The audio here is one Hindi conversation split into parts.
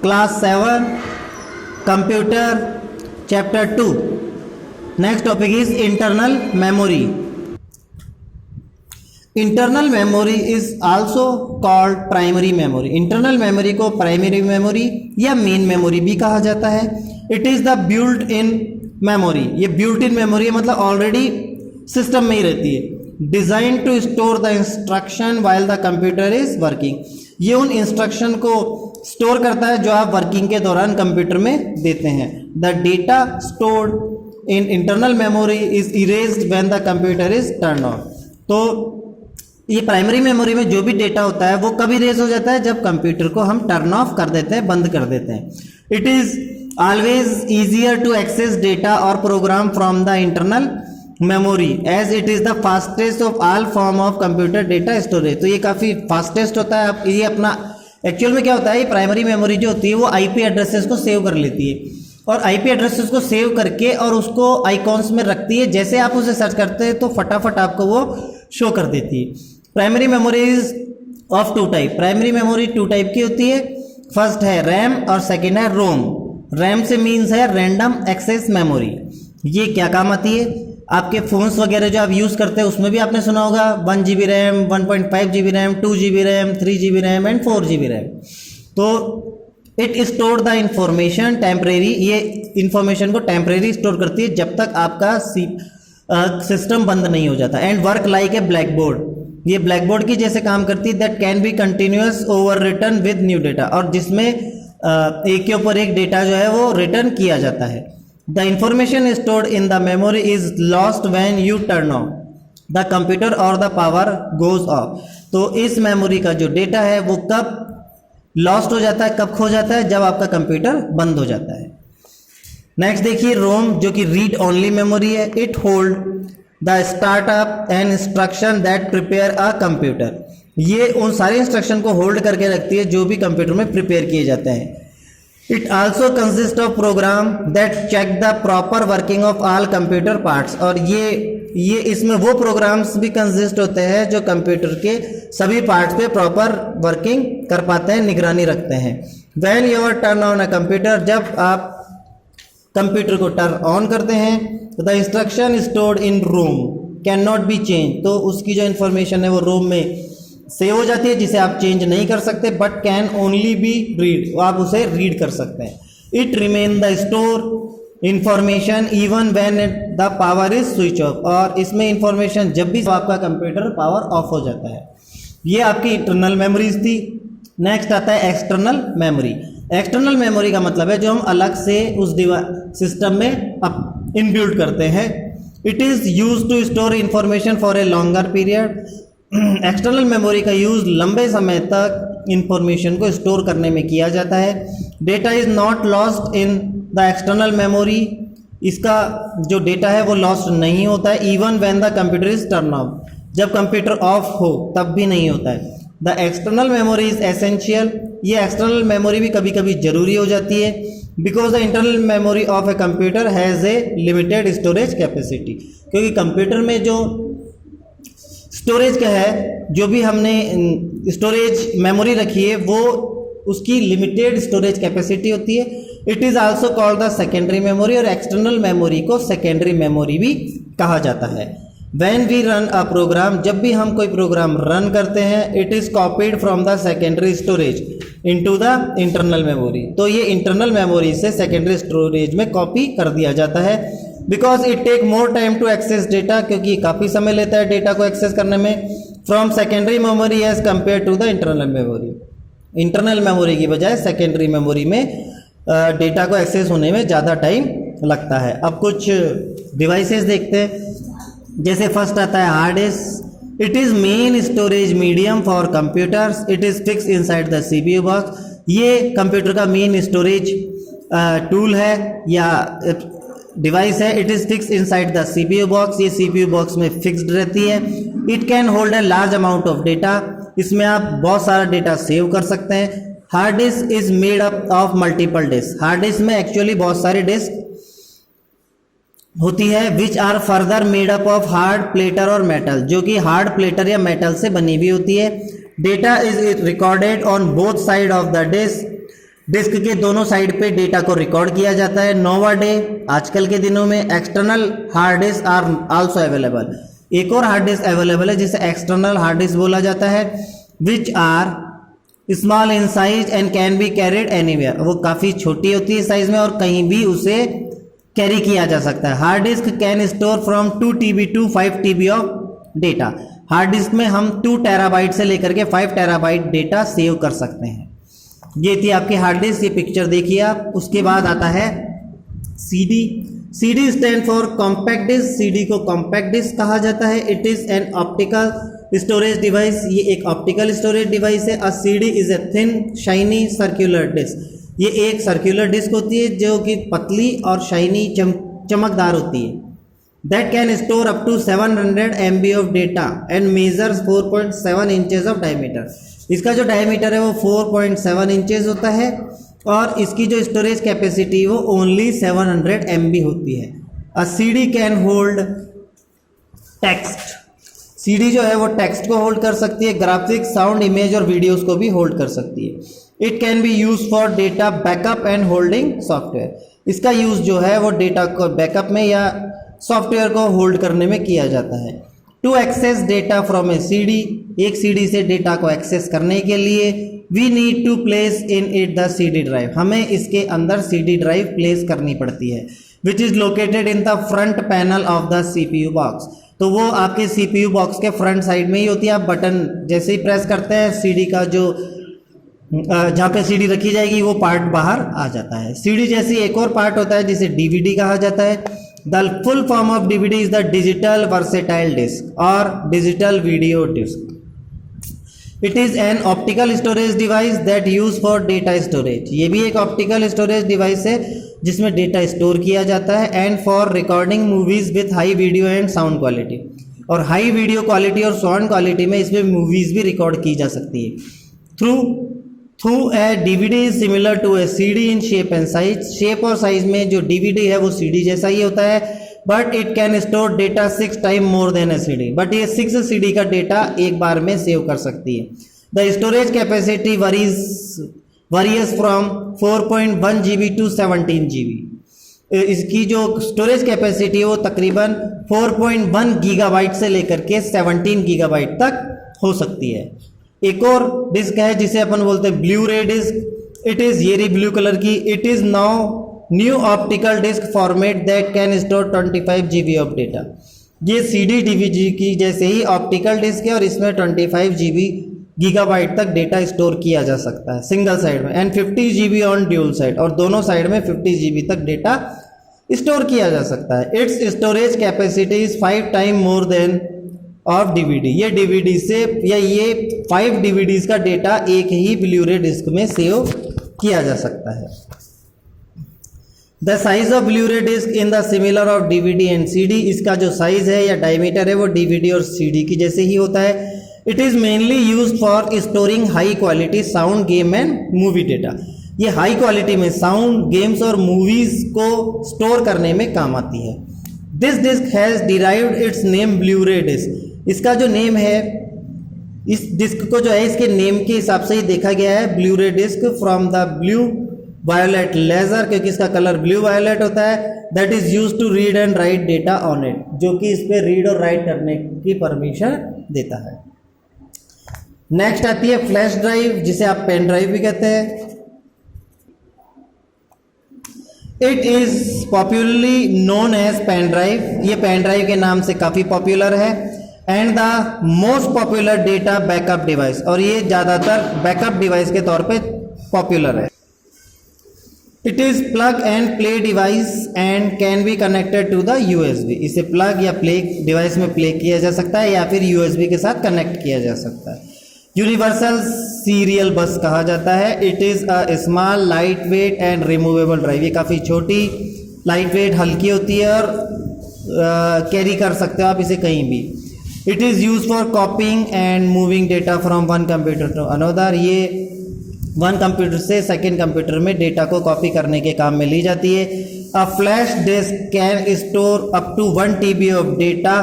Class 7 computer chapter 2। Next topic is internal memory. Internal memory is also called primary memory. Internal memory को प्राइमरी मेमोरी या मेन मेमोरी भी कहा जाता है। It is the built in memory. ये बिल्ट इन मेमोरी मतलब ऑलरेडी सिस्टम में ही रहती है। Design to store the instruction while the computer is working. ये उन इंस्ट्रक्शन को स्टोर करता है जो आप वर्किंग के दौरान कंप्यूटर में देते हैं। The data stored in internal memory is erased when the computer is turn off. तो ये प्राइमरी मेमोरी में जो भी डेटा होता है वो कब इरेज हो जाता है, जब कंप्यूटर को हम टर्न ऑफ कर देते हैं, बंद कर देते हैं। It is always easier to access data और program from the internal memory as it is the fastest of all form of computer data storage. तो ये काफ़ी फास्टेस्ट होता है। आप ये अपना एक्चुअल में क्या होता है, ये प्राइमरी मेमोरी जो होती है वो आईपी एड्रेसेस को सेव कर लेती है और आईपी एड्रेसेस को सेव करके और उसको आइकॉन्स में रखती है। जैसे आप उसे सर्च करते हैं तो फटाफट आपको वो शो कर देती है। Primary memory is of two type. Primary memory two type की होती है। फर्स्ट है रैम और सेकेंड है रोम। रैम से मीन्स है रैंडम एक्सेस मेमोरी। ये क्या काम आती है, आपके फ़ोन्स वगैरह जो आप यूज़ करते हैं उसमें भी आपने सुना होगा 1 GB RAM, 1.5 GB RAM, 2 GB RAM, 3 GB RAM and 4 GB RAM. तो it store the information temporary. ये इंफॉर्मेशन को टेम्परेरी स्टोर करती है जब तक आपका सिस्टम बंद नहीं हो जाता। And work like a black board. ये ब्लैक बोर्ड की जैसे काम करती है। That can B continuous over return with new data. और जिसमें एक के ऊपर एक डेटा जो है वो रिटर्न किया जाता है। The information stored in the memory is lost when U turn off the computer और द पावर गोज ऑफ। तो इस मेमोरी का जो डेटा है वो कब लॉस्ट हो जाता है, कब खो जाता है, जब आपका कंप्यूटर बंद हो जाता है। नेक्स्ट देखिए रोम, जो कि रीड ओनली मेमोरी है। It hold the startup and instruction that prepare a computer. ये उन सारे इंस्ट्रक्शन को होल्ड करके रखती है जो भी कंप्यूटर में प्रिपेयर किए जाते हैं। It also consist of program that check the proper working of all computer parts. और ये इसमें वो प्रोग्राम्स भी कंसिस्ट होते हैं जो कंप्यूटर के सभी पार्ट्स पे प्रॉपर वर्किंग कर पाते हैं, निगरानी रखते हैं। When you are turn on a computer, जब आप कंप्यूटर को टर्न ऑन करते हैं, the instruction stored in ROM can not be change. तो उसकी जो इन्फॉर्मेशन है वो रोम में सेव हो जाती है जिसे आप चेंज नहीं कर सकते, but can only be read. आप उसे रीड कर सकते हैं। It remain the store information even when the power is switch off. और इसमें इंफॉर्मेशन जब भी आपका कंप्यूटर पावर ऑफ हो जाता है। ये आपकी इंटरनल मेमोरीज थी। नेक्स्ट आता है एक्सटर्नल मेमोरी। एक्सटर्नल मेमोरी का मतलब है जो हम अलग से उस सिस्टम में इनबिल्ट करते हैं। It is use to store information for a longer period. External memory का यूज़ लंबे समय तक इंफॉर्मेशन को स्टोर करने में किया जाता है। Data is not lost in the external memory. इसका जो डेटा है वो लॉस्ट नहीं होता है। Even when the computer is turn off, जब कंप्यूटर ऑफ हो तब भी नहीं होता है। The external memory is essential. ये एक्सटर्नल मेमोरी भी कभी कभी ज़रूरी हो जाती है। Because the internal memory of a computer has a limited storage capacity. क्योंकि कंप्यूटर में जो स्टोरेज क्या है, जो भी हमने स्टोरेज मेमोरी रखी है वो उसकी लिमिटेड स्टोरेज कैपेसिटी होती है। It is also called the secondary memory. और एक्सटर्नल मेमोरी को सेकेंडरी मेमोरी भी कहा जाता है। When we run a program, जब भी हम कोई प्रोग्राम रन करते हैं, it is copied from the secondary storage into the internal memory. तो ये इंटरनल मेमोरी से सेकेंडरी स्टोरेज में कॉपी कर दिया जाता है। Because it take more time to access data, क्योंकि काफ़ी समय लेता है डेटा को एक्सेस करने में, from secondary memory as compare to the internal memory. Internal memory की बजाय सेकेंडरी मेमोरी में डेटा को एक्सेस होने में ज़्यादा टाइम लगता है। अब कुछ डिवाइसेस देखते हैं। जैसे फर्स्ट आता है hard disc. It is main storage medium for computers. It is fix inside the CPU box. ये कंप्यूटर का मेन स्टोरेज टूल है या डिवाइस है। It is fix inside the CPU box. ये CPU बॉक्स में फिक्स्ड रहती है। It can hold a large amount of data. इसमें आप बहुत सारा डेटा सेव कर सकते हैं। Hard disk is made up of multiple disc. Hard disk में एक्चुअली बहुत सारी डिस्क होती है which are further made up of hard platter और मेटल, जो कि हार्ड प्लेटर या मेटल से बनी हुई होती है। Data is recorded on both side of the disk disk के दोनों साइड पे डेटा को रिकॉर्ड किया जाता है। नोवाडे आजकल के दिनों में external hard disk are also available, एक और हार्ड डिस्क अवेलेबल है जिसे एक्सटर्नल हार्ड डिस्क बोला जाता है, which are small in size and can be carried anywhere. वो काफ़ी छोटी होती है साइज में और कहीं भी उसे कैरी किया जा सकता है। Hard disk can store from 2 TB to 5 TB of data. Hard disk में हम 2 टेराबाइट से लेकर के 5 टेराबाइट डेटा सेव कर सकते हैं। ये थी आपकी हार्ड डिस्क, ये पिक्चर देखिए आप। उसके बाद आता है CD. CD stand for compact disc. CD को कॉम्पैक्ट डिस्क कहा जाता है। It is an optical storage device, ये एक ऑप्टिकल स्टोरेज डिवाइस है। A CD is a thin shiny circular disc. ये एक सर्कुलर डिस्क होती है जो कि पतली और शाइनी चमकदार होती है। That can store up to 700 MB of data and measures 4.7 inches of diameter. इसका जो डायमीटर है वो 4.7 इंचेस होता है और इसकी जो स्टोरेज कैपेसिटी वो ओनली 700 MB होती है। A CD can hold text. CD जो है वो टेक्स्ट को होल्ड कर सकती है, ग्राफिक्स, साउंड, इमेज और वीडियोस को भी होल्ड कर सकती है। It can be use for data backup and holding software. इसका यूज जो है वो डेटा को बैकअप में या सॉफ्टवेयर को होल्ड करने में किया जाता है। To access data from a CD, एक सीडी से डेटा को एक्सेस करने के लिए we need to place in it the CD drive, हमें इसके अंदर सीडी ड्राइव प्लेस करनी पड़ती है, which is located in the front panel of the CPU box. तो वो आपके CPU बॉक्स के फ्रंट साइड में ही होती है। आप बटन जैसे ही प्रेस करते हैं सीडी का जो जहाँ पे सीडी रखी जाएगी वो पार्ट बाहर आ जाता है। सीडी जैसी एक और पार्ट होता है जिसे DVD कहा जाता है। The full form of DVD is the digital versatile disc और digital video disc. It is an optical storage device that use for data storage. ये भी एक ऑप्टिकल स्टोरेज डिवाइस है जिसमें डेटा स्टोर किया जाता है। And for recording movies with high video and sound quality, और हाई वीडियो क्वालिटी और साउंड क्वालिटी में इसमें मूवीज भी रिकॉर्ड की जा सकती है। Through a DVD is similar to a CD in shape and size. Shape और साइज में जो DVD है वो CD जैसा ही होता है, but it can store data 6 time more than A CD। But ये 6 CD का डेटा एक बार में सेव कर सकती है। The storage capacity varies from 4.1 GB to 17 GB। इसकी जो स्टोरेज कैपेसिटी है वो तकरीबन 4.1 गीगाबाइट से लेकर के 17 गीगाबाइट तक हो सकती है। एक और डिस्क है जिसे अपन बोलते हैं Blu ray disk. It is ये ब्लू कलर की। It is now new optical disk format that can store 25 GB of data. ये CD DVD की जैसे ही ऑप्टिकल डिस्क है और इसमें 25 GB गीगाबाइट तक डेटा स्टोर किया जा सकता है सिंगल साइड में, and 50 GB on dual side, और दोनों साइड में 50 GB तक डेटा स्टोर किया जा सकता है। It's storage capacity is 5 time more than of DVD। ये DVD से या ये 5 DVDs का डेटा एक ही ब्लू रे डिस्क में सेव किया जा सकता है। The size of Blu ray disk in the similar of DVD and CD। इसका जो साइज है या डायमीटर है वो DVD और CD की जैसे ही होता है। It is mainly use for storing high quality sound, game and movie data. ये हाई क्वालिटी में साउंड, गेम्स और मूवीज को स्टोर करने में काम आती है। This disk has derived its name Blu ray disk. इसका जो नेम है, इस डिस्क को जो है इसके नेम के हिसाब से ही देखा गया है, Blu ray disk, from the blue violet laser, क्योंकि इसका कलर ब्लू वायोलेट होता है। That is use to read and write data on it, जो कि इस पर रीड और राइट करने की परमिशन देता है। नेक्स्ट आती है फ्लैश ड्राइव, जिसे आप पेन ड्राइव भी कहते हैं। It is popularly known as pen drive. ये पेन ड्राइव के नाम से काफ़ी पॉपुलर है। And the most popular data backup device, और ये ज़्यादातर बैकअप डिवाइस के तौर पे पॉपुलर है। It is plug and play device and can be connected to the USB। इसे प्लग या प्ले डिवाइस में प्ले किया जा सकता है या फिर USB के साथ कनेक्ट किया जा सकता है। यूनिवर्सल सीरियल बस कहा जाता है। It is a small light weight and removable drive. ये काफ़ी छोटी, लाइट वेट, हल्की होती है और कैरी कर सकते हो आप इसे कहीं भी। It is use for copying and moving data from one computer to another. ये वन कंप्यूटर से सेकेंड कंप्यूटर में डेटा को कॉपी करने के काम में ली जाती है। A flash disk can store up to 1 TB of data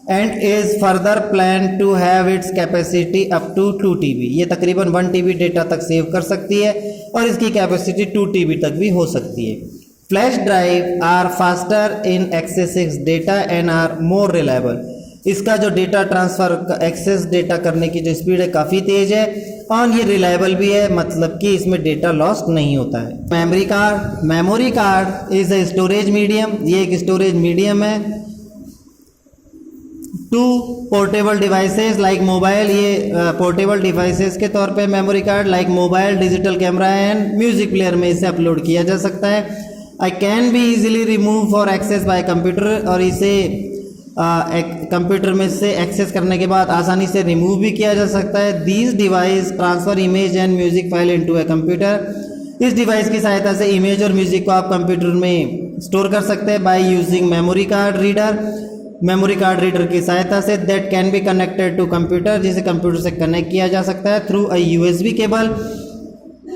and is further plan to have its capacity up to 2 TB। ये तकरीबन 1 TB डेटा तक सेव कर सकती है। और इसकी कैपेसिटी 2 TB तक भी हो सकती है। Flash drive are faster in accessing data and are more reliable. इसका जो डेटा ट्रांसफ़र एक्सेस डेटा करने की जो स्पीड है काफ़ी तेज़ है और ये रिलायबल भी है, मतलब कि इसमें डेटा लॉस्ट नहीं होता है। Memory card is a storage medium, ये एक स्टोरेज मीडियम है to portable devices like mobile, ये पोर्टेबल डिवाइसेस के तौर पे memory card like mobile, digital camera and music player में इसे अपलोड किया जा सकता है। I can be easily remove for access by computer, और इसे कंप्यूटर में से एक्सेस करने के बाद आसानी से रिमूव भी किया जा सकता है। These device transfer image and music file into a computer. इस डिवाइस की सहायता से इमेज और म्यूजिक को आप कंप्यूटर में स्टोर कर सकते हैं by using memory card reader, memory card reader की सहायता से that can be connected to computer, जिसे कंप्यूटर से कनेक्ट किया जा सकता है through a USB cable.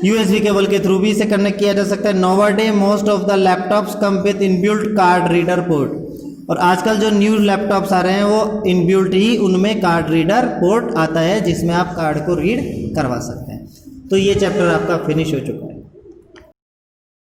USB cable के थ्रू भी इसे कनेक्ट किया जा सकता है। Nowadays most of the laptops come with inbuilt card reader port, और आजकल जो न्यू लैपटॉप्स आ रहे हैं वो इनबिल्ट ही उनमें कार्ड रीडर पोर्ट आता है जिसमें आप कार्ड को रीड करवा सकते हैं। तो ये चैप्टर आपका फिनिश हो चुका है।